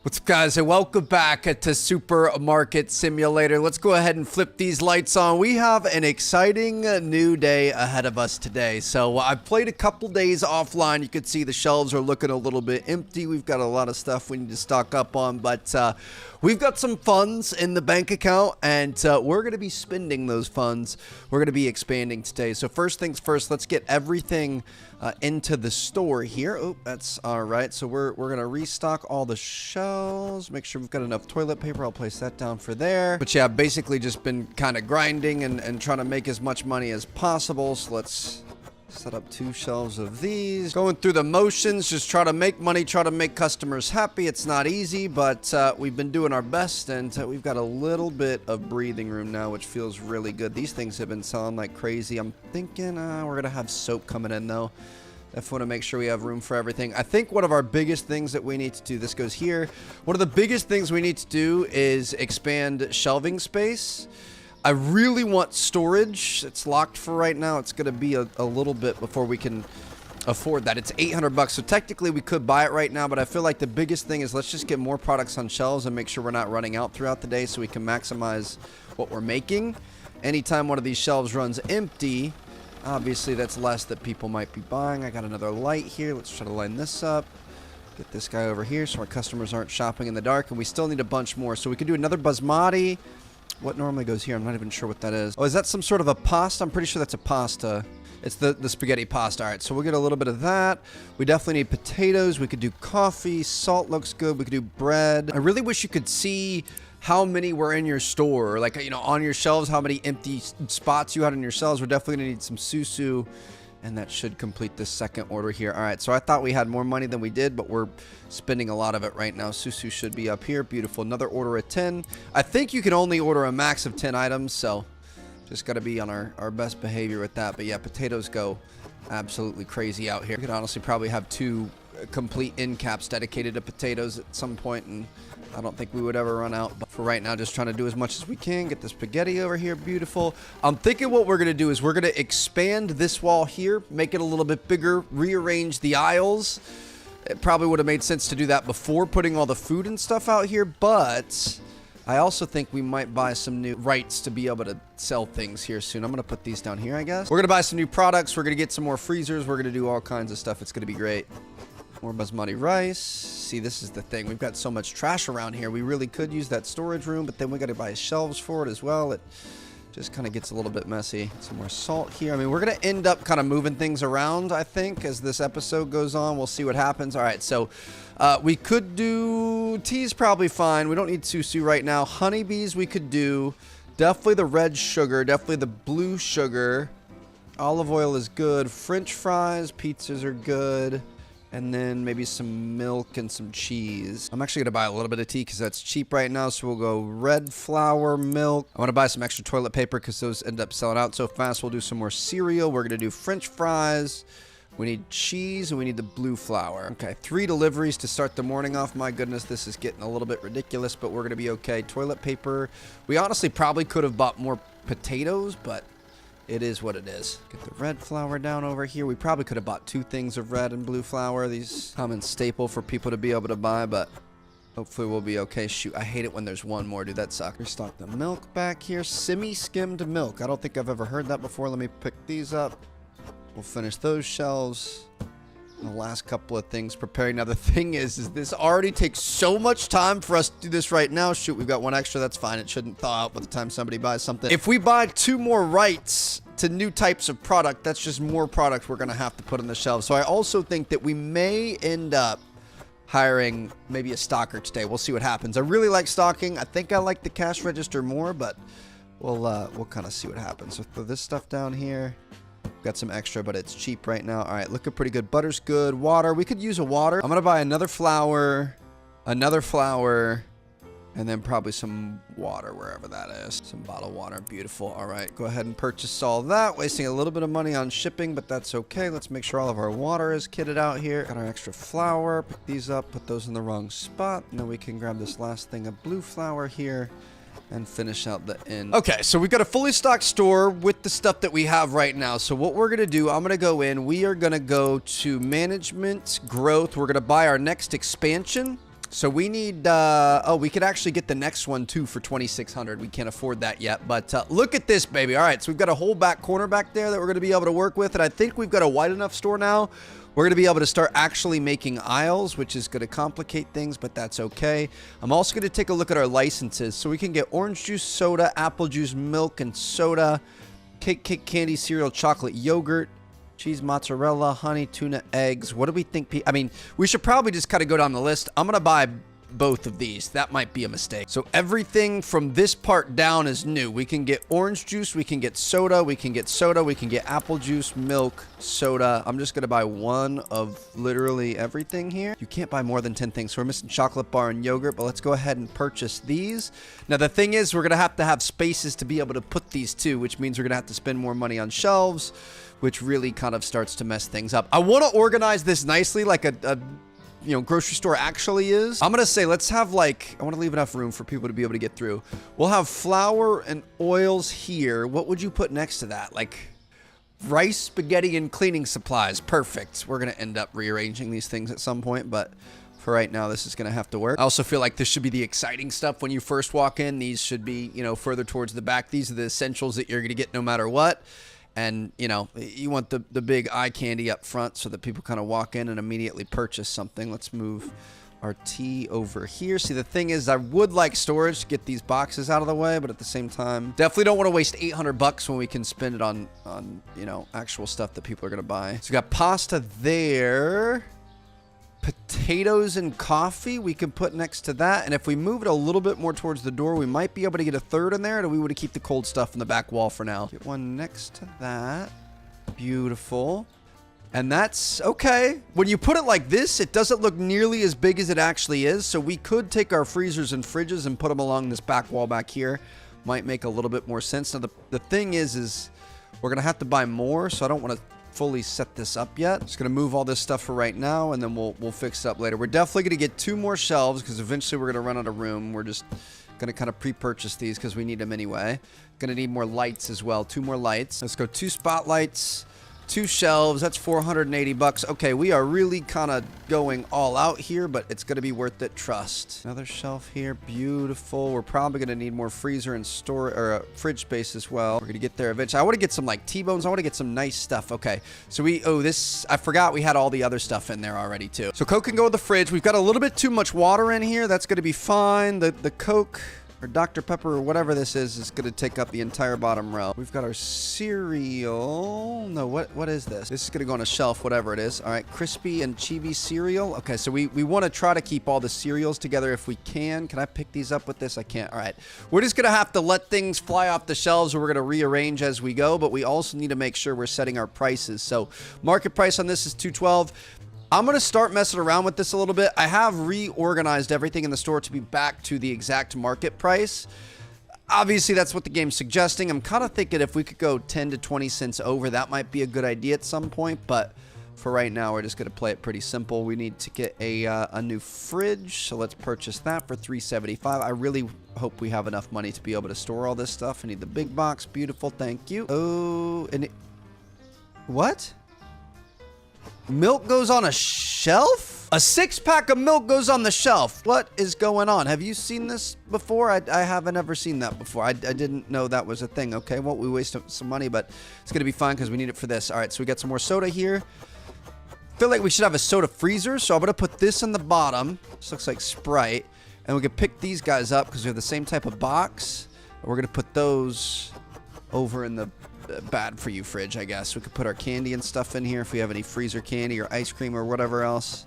What's up, guys, and welcome back to Supermarket Simulator. Let's go ahead and flip these lights on. We have an exciting new day ahead of us today. So I've played a couple days offline. You can see the shelves are looking a little bit empty. We've got a lot of stuff we need to stock up on, but we've got some funds in the bank account, and we're going to be spending those funds. We're going to be expanding today. So first things first, let's get everything into the store here. Oh, that's all right. So we're going to restock all the shelves. Make sure we've got enough toilet paper. I'll place that down for there. But yeah, basically just been kind of grinding and trying to make as much money as possible. So let's set up 2 shelves of these. Going through the motions, just try to make money, try to make customers happy. It's not easy, but we've been doing our best, and we've got a little bit of breathing room now, which feels really good. These things have been selling like crazy. I'm thinking we're going to have soap coming in, though. Definitely want to make sure we have room for everything. I think one of our biggest things that we need to do, this goes here. One of the biggest things we need to do is expand shelving space. I really want storage. It's locked for right now. It's going to be a little bit before we can afford that. It's 800 bucks. So technically we could buy it right now, but I feel like the biggest thing is let's just get more products on shelves and make sure we're not running out throughout the day so we can maximize what we're making. Anytime one of these shelves runs empty, obviously that's less that people might be buying. I got another light here. Let's try to line this up. Get this guy over here so our customers aren't shopping in the dark, and we still need a bunch more. So we could do another basmati. What normally goes here? I'm not even sure what that is. Oh, is that some sort of a pasta? I'm pretty sure that's a pasta. It's the spaghetti pasta. All right, so we'll get a little bit of that. We definitely need potatoes. We could do coffee. Salt looks good. We could do bread. I really wish you could see how many were in your store. Like, you know, on your shelves, how many empty spots you had in your shelves. We're definitely going to need some susu. And that should complete this second order here. All right, so I thought we had more money than we did, but we're spending a lot of it right now. Susu should be up here. Beautiful. Another order of 10. I think you can only order a max of 10 items, so just got to be on our best behavior with that. But yeah, potatoes go absolutely crazy out here. We could honestly probably have 2 complete end caps dedicated to potatoes at some point, and I don't think we would ever run out. But for right now, just trying to do as much as we can. Get the spaghetti over here. Beautiful. I'm thinking what we're going to do is we're going to expand this wall here, make it a little bit bigger, rearrange the aisles. It probably would have made sense to do that before putting all the food and stuff out here, but I also think we might buy some new rights to be able to sell things here soon. I'm going to put these down here, I guess. We're going to buy some new products. We're going to get some more freezers. We're going to do all kinds of stuff. It's going to be great. More basmati rice. See, this is the thing. We've got so much trash around here. We really could use that storage room, but then we got to buy shelves for it as well. It just kind of gets a little bit messy. Some more salt here. I mean, we're going to end up kind of moving things around, I think, as this episode goes on. We'll see what happens. All right, so we could do tea's probably fine. We don't need susu right now. Honeybees we could do. Definitely the red sugar. Definitely the blue sugar. Olive oil is good. French fries. Pizzas are good. And then maybe some milk and some cheese. I'm actually going to buy a little bit of tea because that's cheap right now. So we'll go red flour, milk. I want to buy some extra toilet paper because those end up selling out so fast. We'll do some more cereal. We're going to do French fries. We need cheese and we need the blue flour. Okay, 3 deliveries to start the morning off. My goodness, this is getting a little bit ridiculous, but we're going to be okay. Toilet paper. We honestly probably could have bought more potatoes, but it is what it is. Get the red flour down over here. We probably could have bought 2 things of red and blue flour. These common staple for people to be able to buy, but hopefully we'll be okay. Shoot, I hate it when there's one more, dude. That sucks. Restock the milk back here. Semi-skimmed milk. I don't think I've ever heard that before. Let me pick these up. We'll finish those shelves. The last couple of things preparing. Now the thing is this already takes so much time for us to do this right now. Shoot, we've got 1 extra. That's fine. It shouldn't thaw out by the time somebody buys something. If we buy 2 more rights to new types of product, that's just more product we're going to have to put on the shelves. So I also think that we may end up hiring maybe a stocker today. We'll see what happens. I really like stocking. I think I like the cash register more, but we'll kind of see what happens. So throw this stuff down here. Got some extra, but it's cheap right now. All right, looking pretty good. Butter's good. Water. We could use a water. I'm going to buy another flour, and then probably some water wherever that is. Some bottled water. Beautiful. All right, go ahead and purchase all that. Wasting a little bit of money on shipping, but that's okay. Let's make sure all of our water is kitted out here. Got our extra flour. Pick these up. Put those in the wrong spot. And then we can grab this last thing of blue flour here and finish out the end. Okay, so we've got a fully stocked store with the stuff that we have right now. So what we're gonna do, I'm gonna go in, we are gonna go to management growth. We're gonna buy our next expansion. So we need, oh, we could actually get the next one too for 2,600. We can't afford that yet, but look at this, baby. All right, so we've got a whole back corner back there that we're going to be able to work with, and I think we've got a wide enough store now. We're going to be able to start actually making aisles, which is going to complicate things, but that's okay. I'm also going to take a look at our licenses. So we can get orange juice, soda, apple juice, milk, and soda, cake, candy, cereal, chocolate, yogurt, cheese, mozzarella, honey, tuna, eggs. What do we think? I mean, we should probably just kind of go down the list. I'm going to buy both of these. That might be a mistake. So everything from this part down is new. We can get orange juice, we can get soda, we can get apple juice, milk, soda. I'm just gonna buy one of literally everything here. You can't buy more than 10 things. So we're missing chocolate bar and yogurt, but let's go ahead and purchase these. Now the thing is, we're gonna have spaces to be able to put these too, which means we're gonna have to spend more money on shelves, which really kind of starts to mess things up. I want to organize this nicely, like a you know, grocery store actually is. I'm gonna say let's have, like, I want to leave enough room for people to be able to get through. We'll have flour and oils here. What would you put next to that? Like rice, spaghetti, and cleaning supplies. Perfect. We're gonna end up rearranging these things at some point, but for right now, this is gonna have to work. I also feel like this should be the exciting stuff when you first walk in. These should be, you know, further towards the back. These are the essentials that you're gonna get no matter what. And, you know, you want the big eye candy up front so that people kind of walk in and immediately purchase something. Let's move our tea over here. See, the thing is, I would like storage to get these boxes out of the way, but at the same time, definitely don't want to waste 800 bucks when we can spend it on, you know, actual stuff that people are going to buy. So we got pasta there. Potatoes and coffee we can put next to that, and if we move it a little bit more towards the door, we might be able to get a third in there, or we would keep the cold stuff in the back wall for now. Get one next to that. Beautiful. And that's okay. When you put it like this, it doesn't look nearly as big as it actually is, so we could take our freezers and fridges and put them along this back wall back here. Might make a little bit more sense. Now the thing is we're gonna have to buy more, so I don't want to fully set this up yet. Just gonna move all this stuff for right now, and then we'll fix it up later. We're definitely gonna get 2 more shelves because eventually we're gonna run out of room. We're just gonna kind of pre-purchase these because we need them anyway. Gonna need more lights as well. 2 more lights. Let's go 2 spotlights, 2 shelves. That's 480 bucks. Okay, we are really kind of going all out here, but it's gonna be worth it. Trust. Another shelf here. Beautiful. We're probably gonna need more freezer and store or fridge space as well. We're gonna get there eventually. I want to get some like T-bones. I want to get some nice stuff. Okay, so this, I forgot we had all the other stuff in there already too. So Coke can go in the fridge. We've got a little bit too much water in here. That's gonna be fine. The Coke or Dr. Pepper or whatever this is going to take up the entire bottom row. We've got our cereal. No, what is this? This is going to go on a shelf, whatever it is. All right, crispy and chibi cereal. Okay, so we want to try to keep all the cereals together if we can. Can I pick these up with this? I can't. All right. We're just going to have to let things fly off the shelves, or we're going to rearrange as we go, but we also need to make sure we're setting our prices. So market price on this is $2.12. I'm going to start messing around with this a little bit. I have reorganized everything in the store to be back to the exact market price. Obviously, that's what the game's suggesting. I'm kind of thinking if we could go 10 to 20 cents over, that might be a good idea at some point. But for right now, we're just going to play it pretty simple. We need to get a new fridge. So let's purchase that for $3.75. I really hope we have enough money to be able to store all this stuff. I need the big box. Beautiful. Thank you. Oh, and what? Milk goes on a shelf? A 6-pack of milk goes on the shelf. What is going on? Have you seen this before? I haven't ever seen that before. I didn't know that was a thing. Okay, well, we wasted some money, but it's going to be fine because we need it for this. All right, so we got some more soda here. Feel like we should have a soda freezer, so I'm going to put this in the bottom. This looks like Sprite. And we can pick these guys up because we have the same type of box. We're going to put those over in the bad for you fridge, I guess. We could put our candy and stuff in here if we have any freezer candy or ice cream or whatever else.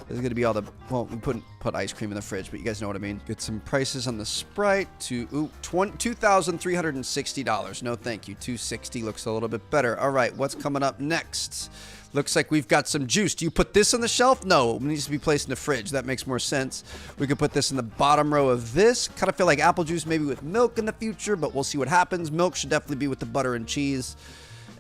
There's gonna be all the, well, we put ice cream in the fridge, but you guys know what I mean. Get some prices on the Sprite to $2,360. No thank you. $260 looks a little bit better. All right, what's coming up next? Looks like we've got some juice. Do you put this on the shelf? No, it needs to be placed in the fridge. That makes more sense. We could put this in the bottom row of this. Kind of feel like apple juice maybe with milk in the future, but we'll see what happens. Milk should definitely be with the butter and cheese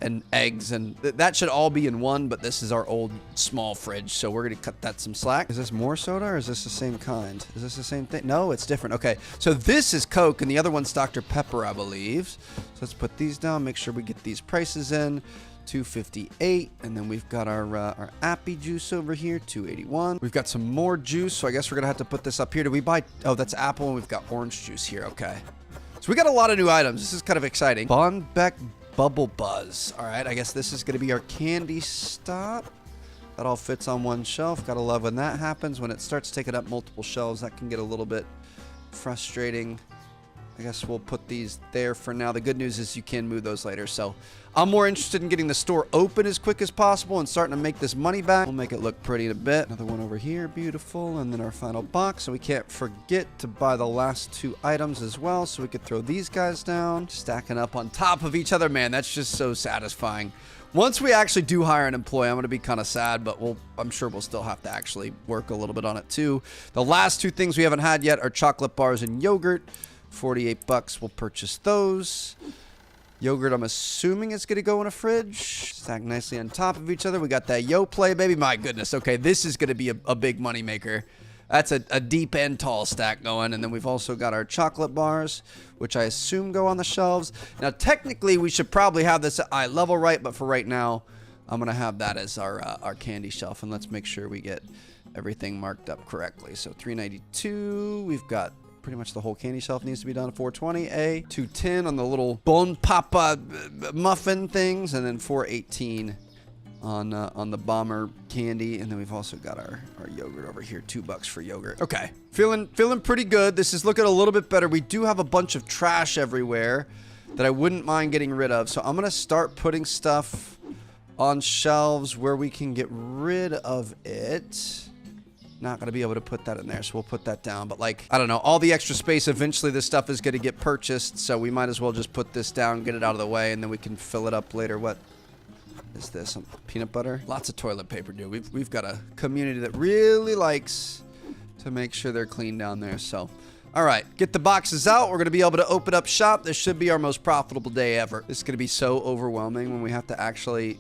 and eggs, and that should all be in one, but this is our old small fridge, so we're going to cut that some slack. Is this more soda, or is this the same kind? Is this the same thing? No, it's different. Okay, so this is Coke, and the other one's Dr. Pepper, I believe. So let's put these down, make sure we get these prices in. 258, and then we've got our Appy juice over here, 281. We've got some more juice, so I guess we're gonna have to put this up here. Did we buy? Oh, that's apple, and we've got orange juice here. Okay, so we got a lot of new items. This is kind of exciting. Bonbeck Bubble Buzz. All right, I guess this is gonna be our candy stop. That all fits on one shelf. Gotta love when that happens. When it starts taking up multiple shelves, that can get a little bit frustrating. I guess we'll put these there for now. The good news is you can move those later. So I'm more interested in getting the store open as quick as possible and starting to make this money back. We'll make it look pretty in a bit. Another one over here, beautiful. And then our final box. So we can't forget to buy the last two items as well. So we could throw these guys down, stacking up on top of each other. Man, that's just so satisfying. Once we actually do hire an employee, I'm going to be kind of sad, but I'm sure we'll still have to actually work a little bit on it too. The last two things we haven't had yet are chocolate bars and yogurt. 48 bucks, we'll purchase those. Yogurt, I'm assuming it's going to go in a fridge. Stack nicely on top of each other. We got that Yoplait, baby. My goodness. Okay, this is going to be a big money maker. That's a deep and tall stack going. And then we've also got our chocolate bars, which I assume go on the shelves. Now, technically, we should probably have this at eye level, right? But for right now, I'm going to have that as our candy shelf. And let's make sure we get everything marked up correctly. So $3.92. We've got pretty much the whole candy shelf needs to be done at $4.20. $2.10 on the little Bon Papa muffin things. And then $4.18 on the bomber candy. And then we've also got our yogurt over here, $2 for yogurt. Okay, feeling pretty good. This is looking a little bit better. We do have a bunch of trash everywhere that I wouldn't mind getting rid of, so I'm gonna start putting stuff on shelves where we can get rid of it. Not gonna be able to put that in there, so we'll put that down. But like, I don't know, all the extra space, eventually this stuff is gonna get purchased, so we might as well just put this down, get it out of the way, and then we can fill it up later. What is this? Some peanut butter? Lots of toilet paper, dude. We've got a community that really likes to make sure they're clean down there. So, all right, get the boxes out. We're going to be able to open up shop. This should be our most profitable day ever. This is going to be so overwhelming when we have to actually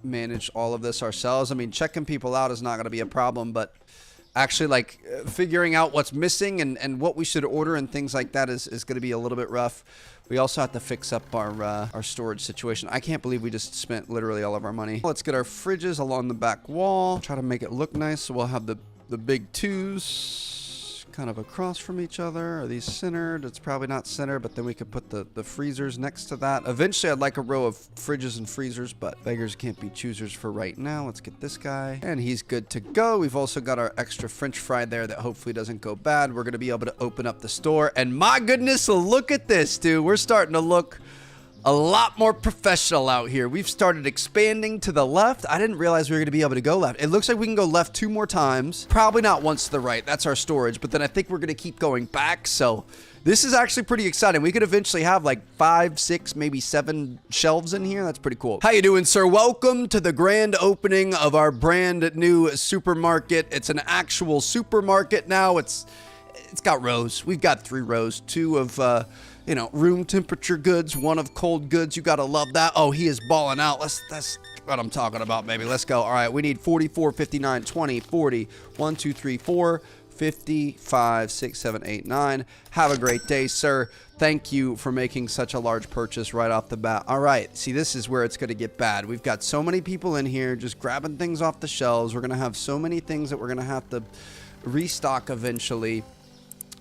manage all of this ourselves. I mean, checking people out is not going to be a problem, but actually like figuring out what's missing and what we should order and things like that is going to be a little bit rough. We also have to fix up our storage situation. I can't believe we just spent literally all of our money. Let's get our fridges along the back wall. Try to make it look nice. So we'll have the big twos kind of across from each other. Are these centered? It's probably not centered, but then we could put the freezers next to that. Eventually, I'd like a row of fridges and freezers, but beggars can't be choosers for right now. Let's get this guy, and he's good to go. We've also got our extra French fry there that hopefully doesn't go bad. We're going to be able to open up the store, and my goodness, look at this, dude. We're starting to look a lot more professional out here. We've started expanding to the left. I didn't realize we were going to be able to go left. It looks like we can go left 2 more times. Probably not once to the right. That's our storage. But then I think we're going to keep going back. So this is actually pretty exciting. We could eventually have like 5, 6, maybe 7 shelves in here. That's pretty cool. How you doing, sir? Welcome to the grand opening of our brand new supermarket. It's an actual supermarket now. It's got rows. We've got 3 rows. 2 of you know, room temperature goods, 1 of cold goods. You gotta love that. Oh, he is balling out. That's what I'm talking about, baby. Let's go. All right, we need 44, 59, 20, 40, 1, 2, 3, 4, 50, 5, 6, 7, 8, 9. Have a great day, sir. Thank you for making such a large purchase right off the bat. All right, see, this is where it's gonna get bad. We've got so many people in here just grabbing things off the shelves. We're gonna have so many things that we're gonna have to restock eventually.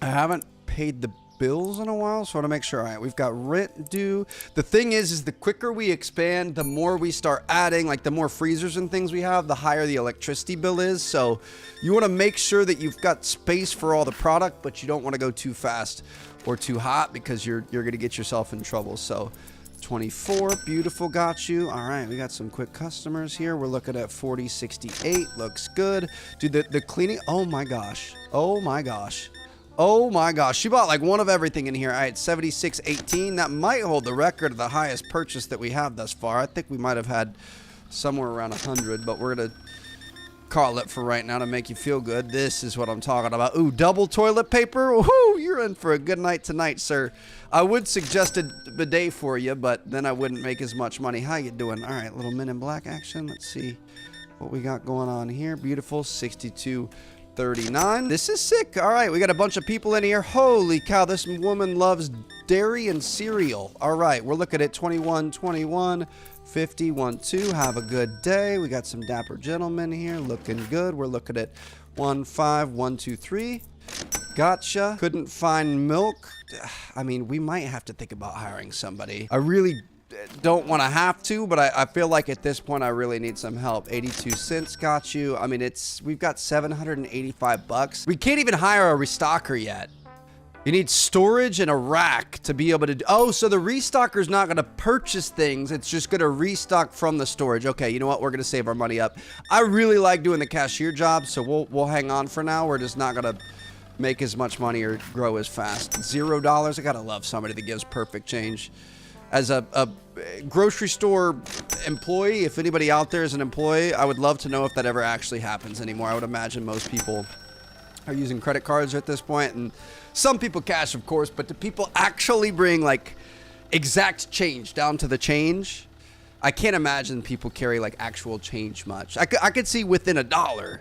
I haven't paid the bills in a while, so I want to make sure. All right, we've got rent due. The thing is the quicker we expand, the more we start adding, like the more freezers and things we have, the higher the electricity bill is. So you want to make sure that you've got space for all the product, but you don't want to go too fast or too hot because you're going to get yourself in trouble. So 24, beautiful, got you. All right, we got some quick customers here. We're looking at 40, 68, looks good. Dude, the cleaning, oh my gosh. Oh my gosh. Oh my gosh, she bought like 1 of everything in here. All right, 76.18. That might hold the record of the highest purchase that we have thus far. I think we might have had somewhere around 100, but we're gonna call it for right now to make you feel good. This is what I'm talking about. Ooh, double toilet paper. Woohoo, you're in for a good night tonight, sir. I would suggest a bidet for you, but then I wouldn't make as much money. How you doing? All right, little Men in Black action. Let's see what we got going on here. Beautiful, 62.39. This is sick. All right, we got a bunch of people in here. Holy cow, this woman loves dairy and cereal. All right, we're looking at 21, 21, 50, 1, 2. Have a good day. We got some dapper gentlemen here looking good. We're looking at 1, 5, 1, 2, 3. Gotcha. Couldn't find milk. I mean, we might have to think about hiring somebody. I really don't want to have to, but I feel like at this point I really need some help. 82 cents got you. I mean, we've got 785 bucks. We can't even hire a restocker yet. You need storage and a rack to be able to do. Oh, so the restocker's not going to purchase things. It's just going to restock from the storage. Okay, you know what? We're going to save our money up. I really like doing the cashier job, so we'll hang on for now. We're just not going to make as much money or grow as fast. $0. I got to love somebody that gives perfect change. As a grocery store employee, if anybody out there is an employee, I would love to know if that ever actually happens anymore. I would imagine most people are using credit cards at this point, and some people cash, of course, but do people actually bring like exact change down to the change? I can't imagine people carry like actual change much. I could see within $1,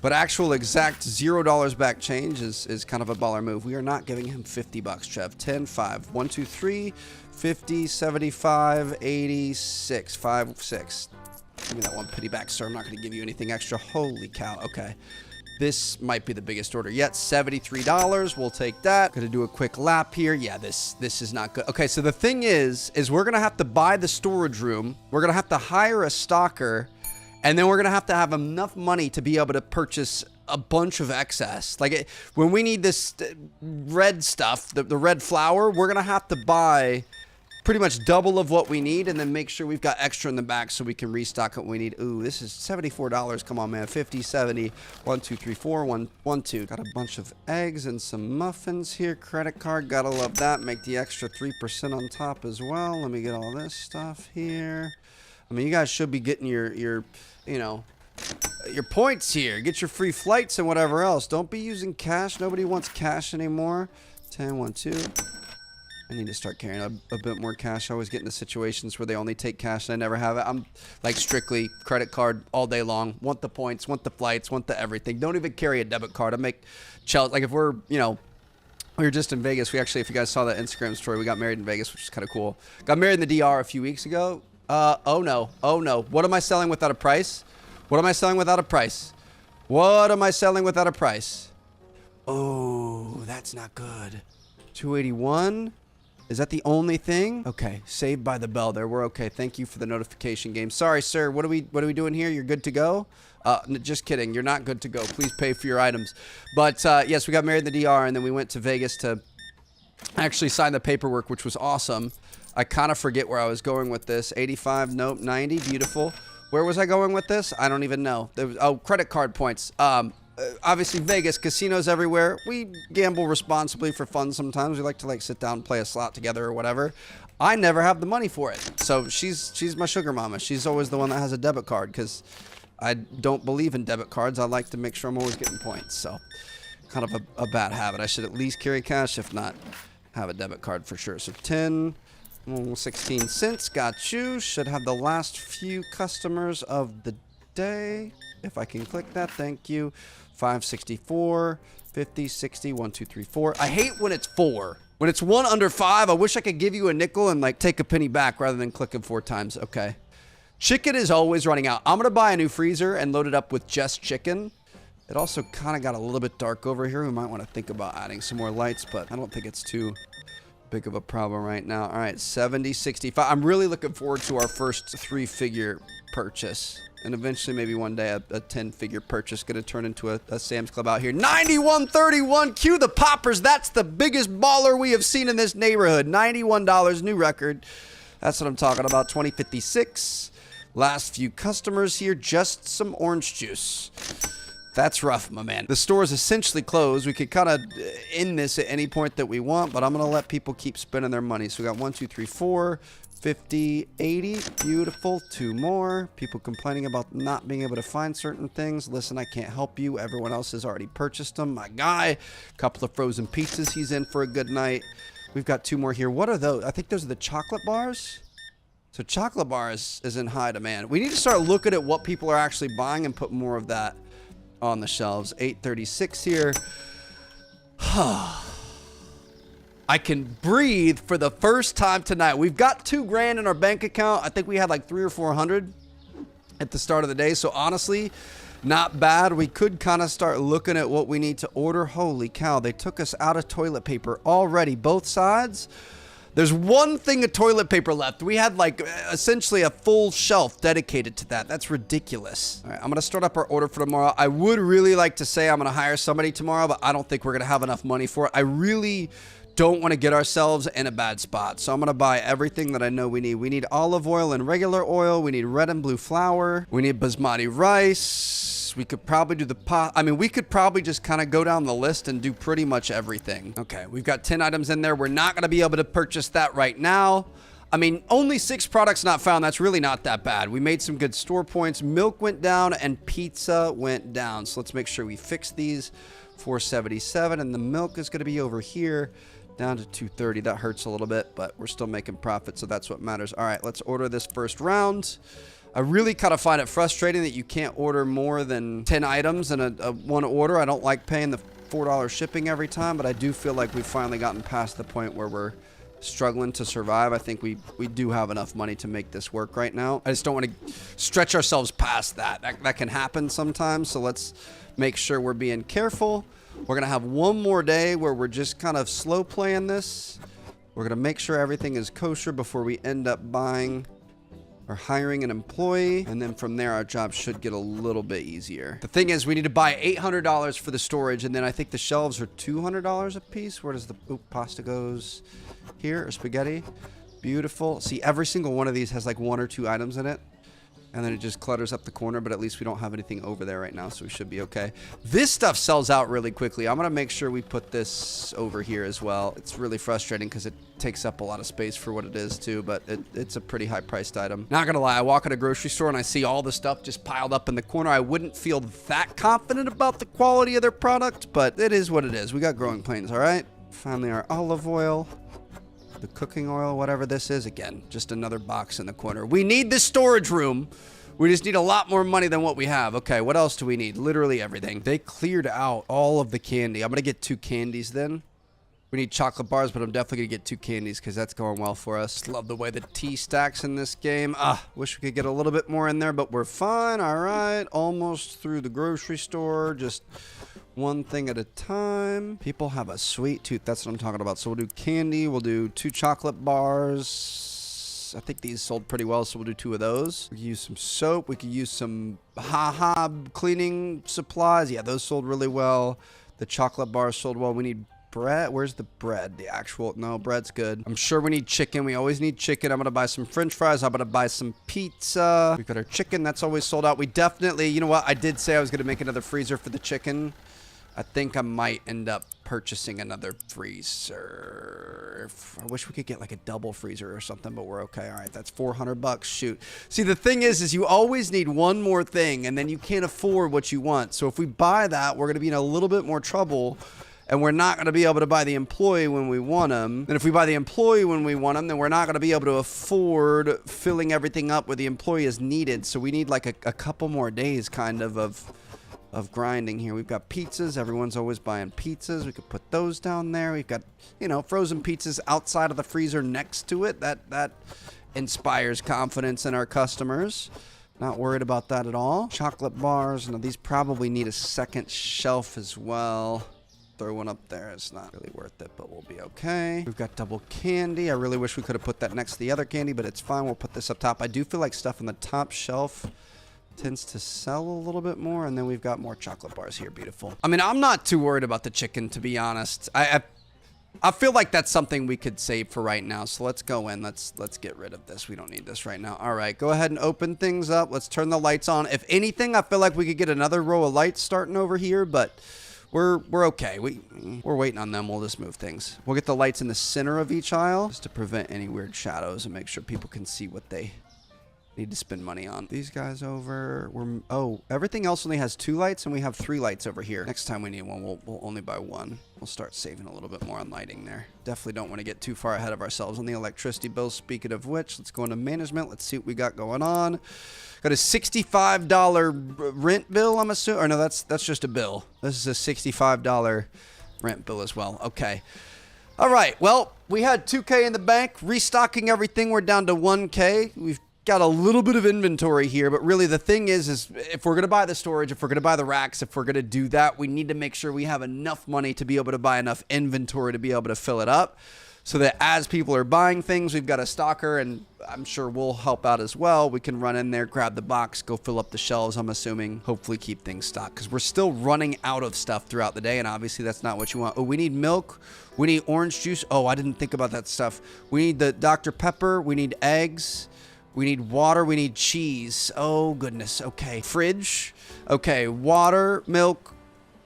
but actual exact $0 back change is kind of a baller move. We are not giving him 50 bucks, Trev. 10, 5, 1, 2, 3, 50, 75, 86, 5, 6. Give me that one pity back, sir. I'm not going to give you anything extra. Holy cow. Okay. This might be the biggest order yet. $73. We'll take that. Gonna do a quick lap here. Yeah, this is not good. Okay, so the thing is we're gonna have to buy the storage room. We're gonna have to hire a stocker, and then we're gonna have enough money to be able to purchase a bunch of excess. Like when we need this red stuff, the red flour, we're gonna have to buy pretty much double of what we need, and then make sure we've got extra in the back so we can restock what we need. Ooh, this is $74. Come on, man. 50, 70, 1, 2, 3, 4, 1, 1, 2. Got a bunch of eggs and some muffins here. Credit card, gotta love that. Make the extra 3% on top as well. Let me get all this stuff here. I mean, you guys should be getting your you know, your points here. Get your free flights and whatever else. Don't be using cash. Nobody wants cash anymore. 10, 1, 2. I need to start carrying a bit more cash. I always get into situations where they only take cash and I never have it. I'm like strictly credit card all day long. Want the points, want the flights, want the everything. Don't even carry a debit card. I make like if we're, you know, we were just in Vegas. We actually, if you guys saw that Instagram story, we got married in Vegas, which is kind of cool. Got married in the DR a few weeks ago. Oh no. Oh no. What am I selling without a price? What am I selling without a price? What am I selling without a price? Oh, that's not good. 281. Is that the only thing? Okay, saved by the bell there. We're okay. Thank you for the notification game. Sorry, sir. What are we doing here? You're good to go? Just kidding. You're not good to go. Please pay for your items. But yes, we got married in the DR, and then we went to Vegas to actually sign the paperwork, which was awesome. I kind of forget where I was going with this. 85, nope, 90, beautiful. Where was I going with this? I don't even know. There was, oh, credit card points. Obviously Vegas, casinos everywhere. We gamble responsibly for fun sometimes. We like to sit down and play a slot together or whatever. I never have the money for it. So she's my sugar mama. She's always the one that has a debit card because I don't believe in debit cards. I like to make sure I'm always getting points. So kind of a bad habit. I should at least carry cash, if not have a debit card for sure. So 10, 16 cents. Got you. Should have the last few customers of the day. If I can click that, thank you. 564, 50, 60, 1, 2, 3, 4. I hate when it's 4. When it's 1 under 5, I wish I could give you a nickel and take a penny back rather than clicking 4 times. Okay. Chicken is always running out. I'm going to buy a new freezer and load it up with just chicken. It also kind of got a little bit dark over here. We might want to think about adding some more lights, but I don't think it's too big of a problem right now. All right, 70, 65. I'm really looking forward to our first 3-figure purchase. And eventually, maybe one day, a 10-figure purchase going to turn into a Sam's Club out here. 91.31. Cue the poppers. That's the biggest baller we have seen in this neighborhood. $91, new record. That's what I'm talking about. 2056. Last few customers here. Just some orange juice. That's rough, my man. The store is essentially closed. We could kind of end this at any point that we want, but I'm going to let people keep spending their money. So we got 1, 2, 3, 4. 50, 80, beautiful. 2 more. People complaining about not being able to find certain things. Listen, I can't help you. Everyone else has already purchased them. My guy, couple of frozen pizzas. He's in for a good night. We've got 2 more here. What are those? I think those are the chocolate bars. So chocolate bars is in high demand. We need to start looking at what people are actually buying and put more of that on the shelves. 836 here. I can breathe for the first time tonight. We've got $2,000 in our bank account. I think we had like 300 or 400 at the start of the day. So honestly, not bad. We could kind of start looking at what we need to order. Holy cow, they took us out of toilet paper already, both sides. There's one thing of toilet paper left. We had like essentially a full shelf dedicated to that. That's ridiculous. All right, I'm going to start up our order for tomorrow. I would really like to say I'm going to hire somebody tomorrow, but I don't think we're going to have enough money for it. I really don't want to get ourselves in a bad spot. So I'm going to buy everything that I know we need. We need olive oil and regular oil. We need red and blue flour. We need basmati rice. We could probably do the pot. I mean, we could probably just kind of go down the list and do pretty much everything. Okay, we've got 10 items in there. We're not going to be able to purchase that right now. I mean, only 6 products not found. That's really not that bad. We made some good store points. Milk went down and pizza went down. So let's make sure we fix these. 477, and the milk is going to be over here down to 230. That hurts a little bit, but we're still making profit, so that's what matters. All right, let's order this first round. I really kind of find it frustrating that you can't order more than 10 items in a one order. I don't like paying the $4 shipping every time, but I do feel like we've finally gotten past the point where we're struggling to survive. I think we do have enough money to make this work right now. I just don't want to stretch ourselves past that. That can happen sometimes, so let's make sure we're being careful. We're going to have one more day where we're just kind of slow playing this. We're going to make sure everything is kosher before we end up buying or hiring an employee, and then from there our job should get a little bit easier. The thing is, we need to buy $800 for the storage, and then I think the shelves are $200 a piece. Where does the pasta goes? Here, or spaghetti. Beautiful. See, every single one of these has like 1 or 2 items in it, and then it just clutters up the corner, but at least we don't have anything over there right now, so we should be okay. This stuff sells out really quickly. I'm gonna make sure we put this over here as well. It's really frustrating because it takes up a lot of space for what it is too, but it's a pretty high priced item. Not gonna lie, I walk in a grocery store and I see all the stuff just piled up in the corner. I wouldn't feel that confident about the quality of their product, but it is what it is. We got Growing Pains, all right? Finally, our olive oil. The cooking oil, whatever this is. Again, just another box in the corner. We need the storage room. We just need a lot more money than what we have. Okay, what else do we need? Literally everything. They cleared out all of the candy. I'm going to get 2 candies then. We need chocolate bars, but I'm definitely going to get 2 candies because that's going well for us. Just love the way the tea stacks in this game. Wish we could get a little bit more in there, but we're fine. All right, almost through the grocery store. Just one thing at a time. People have a sweet tooth. That's what I'm talking about. So we'll do candy. We'll do 2 chocolate bars. I think these sold pretty well, so we'll do 2 of those. We could use some soap. We could use some cleaning supplies. Yeah, those sold really well. The chocolate bars sold well. We need bread. Where's the bread? The actual... No, bread's good. I'm sure we need chicken. We always need chicken. I'm going to buy some french fries. I'm going to buy some pizza. We've got our chicken. That's always sold out. We definitely... You know what? I did say I was going to make another freezer for the chicken. I think I might end up purchasing another freezer. I wish we could get like a double freezer or something, but we're okay. All right, that's $400. Shoot. See, the thing is you always need one more thing, and then you can't afford what you want. So if we buy that, we're going to be in a little bit more trouble, and we're not going to be able to buy the employee when we want them. And if we buy the employee when we want them, then we're not going to be able to afford filling everything up where the employee is needed. So we need like a couple more days kind of grinding here. We've got pizzas. Everyone's always buying pizzas. We could put those down there. We've got, you know, frozen pizzas outside of the freezer next to it. That inspires confidence in our customers. Not worried about that at all. Chocolate bars. Now, these probably need a second shelf as well. Throw one up there. It's not really worth it, but we'll be okay. We've got double candy. I really wish we could have put that next to the other candy, but it's fine. We'll put this up top. I do feel like stuff on the top shelf tends to sell a little bit more, and then we've got more chocolate bars here. Beautiful. I mean, I'm not too worried about the chicken, to be honest. I feel like that's something we could save for right now. So let's go in. Let's get rid of this. We don't need this right now. All right, go ahead and open things up. Let's turn the lights on. If anything, I feel like we could get another row of lights starting over here, but we're okay. We're waiting on them. We'll just move things. We'll get the lights in the center of each aisle just to prevent any weird shadows and make sure people can see what they need to spend money on. These guys over. Everything else only has 2 lights, and we have 3 lights over here. Next time we need one, we'll only buy 1. We'll start saving a little bit more on lighting there. Definitely don't want to get too far ahead of ourselves on the electricity bills. Speaking of which, let's go into management. Let's see what we got going on. Got a $65 rent bill, I'm assuming. Or no, that's just a bill. This is a $65 rent bill as well. Okay. All right, well, we had 2K in the bank. Restocking everything, we're down to 1K. We've got a little bit of inventory here, but really the thing is if we're going to buy the storage, if we're going to buy the racks, if we're going to do that, we need to make sure we have enough money to be able to buy enough inventory to be able to fill it up, so that as people are buying things, we've got a stocker, and I'm sure we'll help out as well. We can run in there, grab the box, go fill up the shelves, I'm assuming, hopefully keep things stocked, because we're still running out of stuff throughout the day, and obviously that's not what you want. Oh, we need milk. We need orange juice. Oh, I didn't think about that stuff. We need the Dr. Pepper. We need eggs. We need water. We need cheese. Oh, goodness. Okay. Fridge. Okay. Water, milk,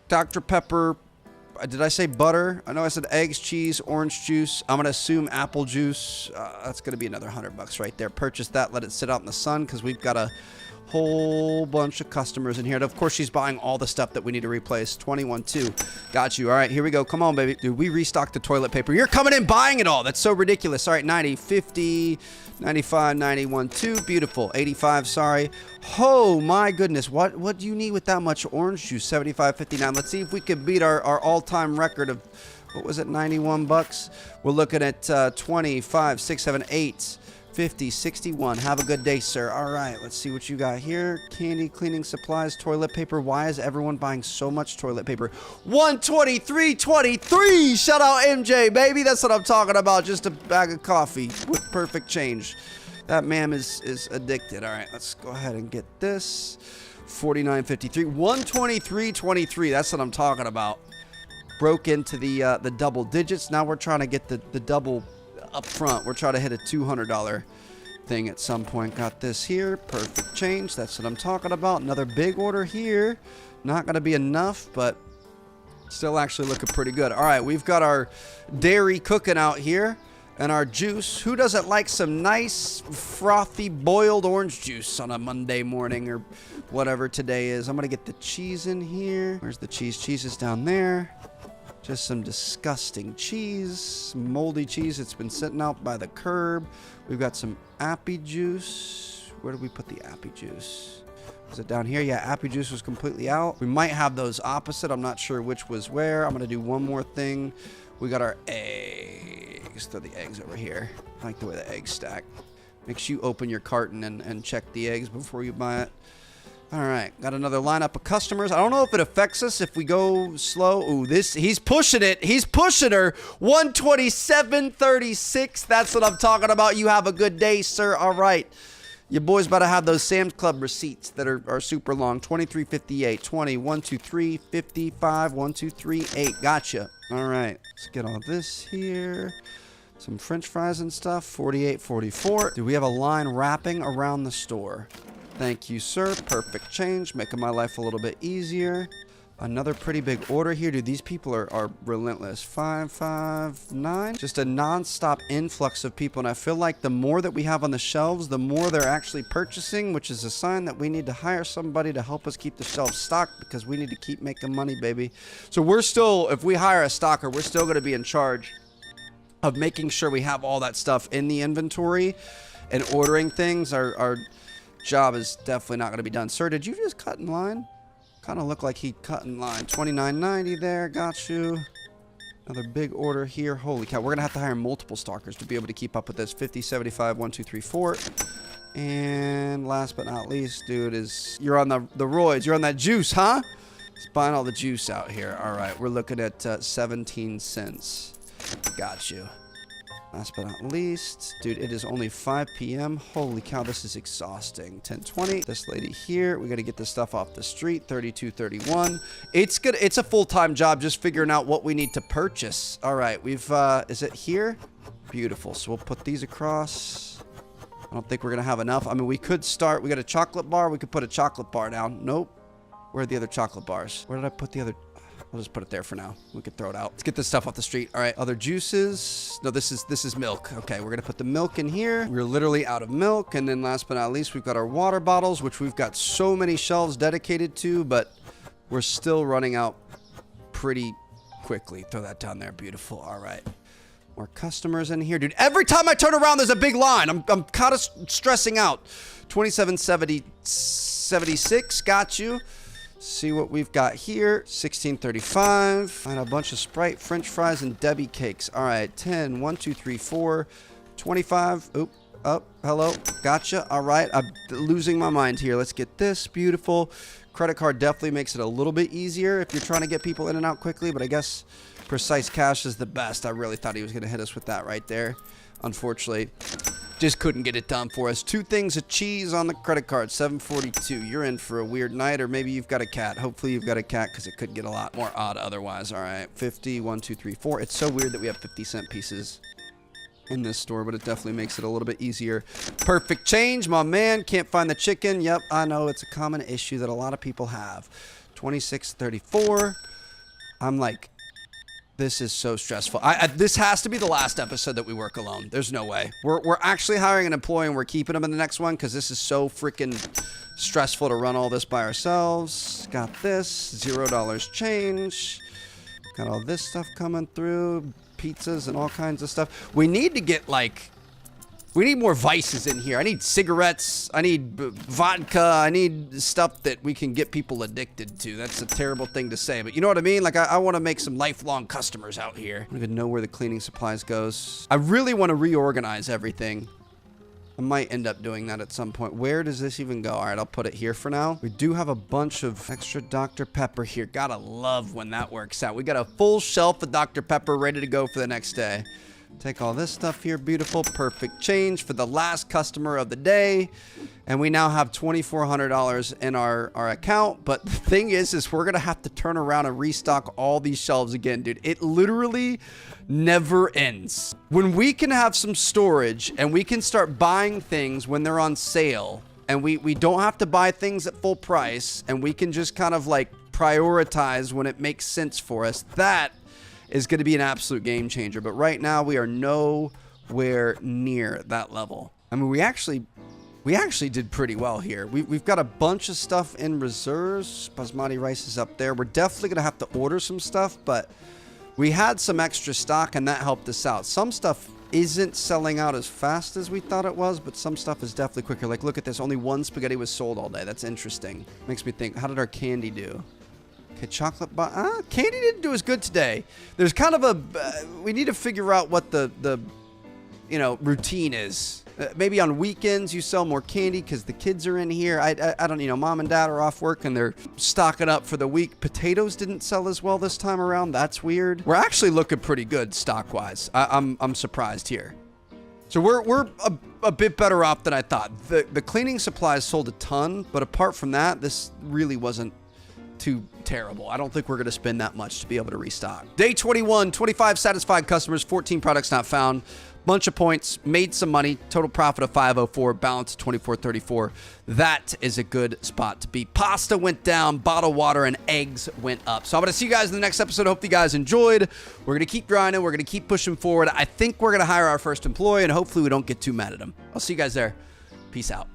Dr. Pepper. Did I say butter? I know I said eggs, cheese, orange juice. I'm going to assume apple juice. That's going to be another $100 right there. Purchase that. Let it sit out in the sun, because we've got a whole bunch of customers in here. And of course, she's buying all the stuff that we need to replace. 21.2. Got you. All right, here we go. Come on, baby. Dude, we restocked the toilet paper. You're coming in buying it all. That's so ridiculous. All right, 90, 50, 95, 91, 2. Beautiful. 85, sorry. Oh, my goodness. What do you need with that much orange juice? 75, 59. Let's see if we can beat our all-time record of, what was it, 91 bucks? We're looking at 25, 6, 7, 8. 50, 61. Have a good day, sir. All right, let's see what you got here. Candy, cleaning supplies, toilet paper. Why is everyone buying so much toilet paper? 123.23. Shout out MJ, baby. That's what I'm talking about. Just a bag of coffee with perfect change. That ma'am is addicted. All right, let's go ahead and get this. 49.53. 123.23. That's what I'm talking about. Broke into the double digits. Now we're trying to get the double up front. We're trying to hit a $200 thing at some point. Got this here. Perfect change. That's what I'm talking about. Another big order here. Not going to be enough, but still actually looking pretty good. All right, we've got our dairy cooking out here and our juice. Who doesn't like some nice, frothy, boiled orange juice on a Monday morning or whatever today is? I'm going to get the cheese in here. Where's the cheese? Cheese is down there. Just some disgusting cheese, moldy cheese that's been sitting out by the curb. We've got some appy juice. Where did we put the appy juice? Is it down here? Yeah, appy juice was completely out. We might have those opposite. I'm not sure which was where. I'm going to do one more thing. We got our eggs. Throw the eggs over here. I like the way the eggs stack. Make sure you open your carton and check the eggs before you buy it. All right, got another lineup of customers. I don't know if it affects us if we go slow. Ooh, he's pushing it. He's pushing her. 127.36. That's what I'm talking about. You have a good day, sir. All right. Your boy's about to have those Sam's Club receipts that are super long. 23.58, 20, 1, 2, 3, 55, 1, 2, 3, 8. Gotcha. All right, let's get all this here. Some French fries and stuff. 48.44. Do we have a line wrapping around the store? Thank you, sir. Perfect change. Making my life a little bit easier. Another pretty big order here. Dude, these people are relentless. 559. Just a non-stop influx of people. And I feel like the more that we have on the shelves, the more they're actually purchasing, which is a sign that we need to hire somebody to help us keep the shelves stocked, because we need to keep making money, baby. So we're still, if we hire a stocker, we're still going to be in charge of making sure we have all that stuff in the inventory and ordering things. Our job is definitely not going to be done. Sir, did you just cut in line? Kind of look like he cut in line. 29.90 there. Got you. Another big order here. Holy cow. We're going to have to hire multiple stalkers to be able to keep up with this. 50, 75, 1, 2, 3, 4. And last but not least, dude, you're on the roids. You're on that juice, huh? Just buying all the juice out here. All right. We're looking at 17 cents. Got you. Last but not least, dude, it is only 5 p.m. Holy cow, this is exhausting. 10:20. This lady here, we got to get this stuff off the street. 32.31. It's good. It's a full-time job just figuring out what we need to purchase. All right, we've is it here? Beautiful. So we'll put these across. I don't think we're gonna have enough. I mean, we could start. We got a chocolate bar. We could put a chocolate bar down. Nope. Where are the other chocolate bars? Where did I put the other? I'll just put it there for now. We could throw it out. Let's get this stuff off the street. All right, other juices. No, this is milk. Okay, we're gonna put the milk in here. We're literally out of milk. And then last but not least, we've got our water bottles, which we've got so many shelves dedicated to, but we're still running out pretty quickly. Throw that down there. Beautiful. All right. More customers in here. Dude, every time I turn around, there's a big line. I'm kind of stressing out. 27.76. Got you. See what we've got here. $16.35. And a bunch of Sprite, French fries, and Debbie cakes. All right, 10, 1, 2, 3, 4, 25. Oop, up, hello, gotcha. All right, I'm losing my mind here. Let's get this, beautiful. Credit card definitely makes it a little bit easier if you're trying to get people in and out quickly, but I guess Precise Cash is the best. I really thought he was gonna hit us with that right there. Unfortunately, just couldn't get it done for us. 2 things of cheese on the credit card, $7.42. You're in for a weird night, or maybe you've got a cat. Hopefully you've got a cat, because it could get a lot more odd otherwise. All right, 50, 1, 2, 3, 4. It's so weird that we have 50-cent pieces in this store, but it definitely makes it a little bit easier. Perfect change, my man. Can't find the chicken. Yep, I know it's a common issue that a lot of people have. 26.34. I'm like, this is so stressful. This has to be the last episode that we work alone. There's no way. We're actually hiring an employee and we're keeping him in the next one because this is so freaking stressful to run all this by ourselves. Got this, $0 change. Got all this stuff coming through. Pizzas and all kinds of stuff. We need to get we need more vices in here. I need cigarettes. I need vodka. I need stuff that we can get people addicted to. That's a terrible thing to say, but you know what I mean? Like, I want to make some lifelong customers out here. I don't even know where the cleaning supplies goes. I really want to reorganize everything. I might end up doing that at some point. Where does this even go? All right, I'll put it here for now. We do have a bunch of extra Dr. Pepper here. Gotta love when that works out. We got a full shelf of Dr. Pepper ready to go for the next day. Take all this stuff here. Beautiful. Perfect change for the last customer of the day. And we now have $2,400 in our account. But the thing is we're going to have to turn around and restock all these shelves again, dude. It literally never ends. When we can have some storage and we can start buying things when they're on sale, and we don't have to buy things at full price, and we can just kind of like prioritize when it makes sense for us, that is going to be an absolute game changer. But right now we are nowhere near that level. I mean, we actually did pretty well here. We've got a bunch of stuff in reserves. Basmati rice is up there. We're definitely going to have to order some stuff, but we had some extra stock and that helped us out. Some stuff isn't selling out as fast as we thought it was, but some stuff is definitely quicker. Like, look at this. Only 1 spaghetti was sold all day. That's interesting. Makes me think, how did our candy do? Okay, chocolate bar. Candy didn't do as good today. There's kind of a... we need to figure out what the routine is. Maybe on weekends you sell more candy because the kids are in here. I don't, mom and dad are off work and they're stocking up for the week. Potatoes didn't sell as well this time around. That's weird. We're actually looking pretty good stock-wise. I'm surprised here. So we're a bit better off than I thought. The cleaning supplies sold a ton, but apart from that, this really wasn't too terrible. I don't think we're going to spend that much to be able to restock. Day 21, 25 satisfied customers, 14 products not found. Bunch of points, made some money, total profit of 504, balance of 2434. That is a good spot to be. Pasta went down, bottled water and eggs went up. So I'm going to see you guys in the next episode. Hope you guys enjoyed. We're going to keep grinding. We're going to keep pushing forward. I think we're going to hire our first employee and hopefully we don't get too mad at him. I'll see you guys there. Peace out.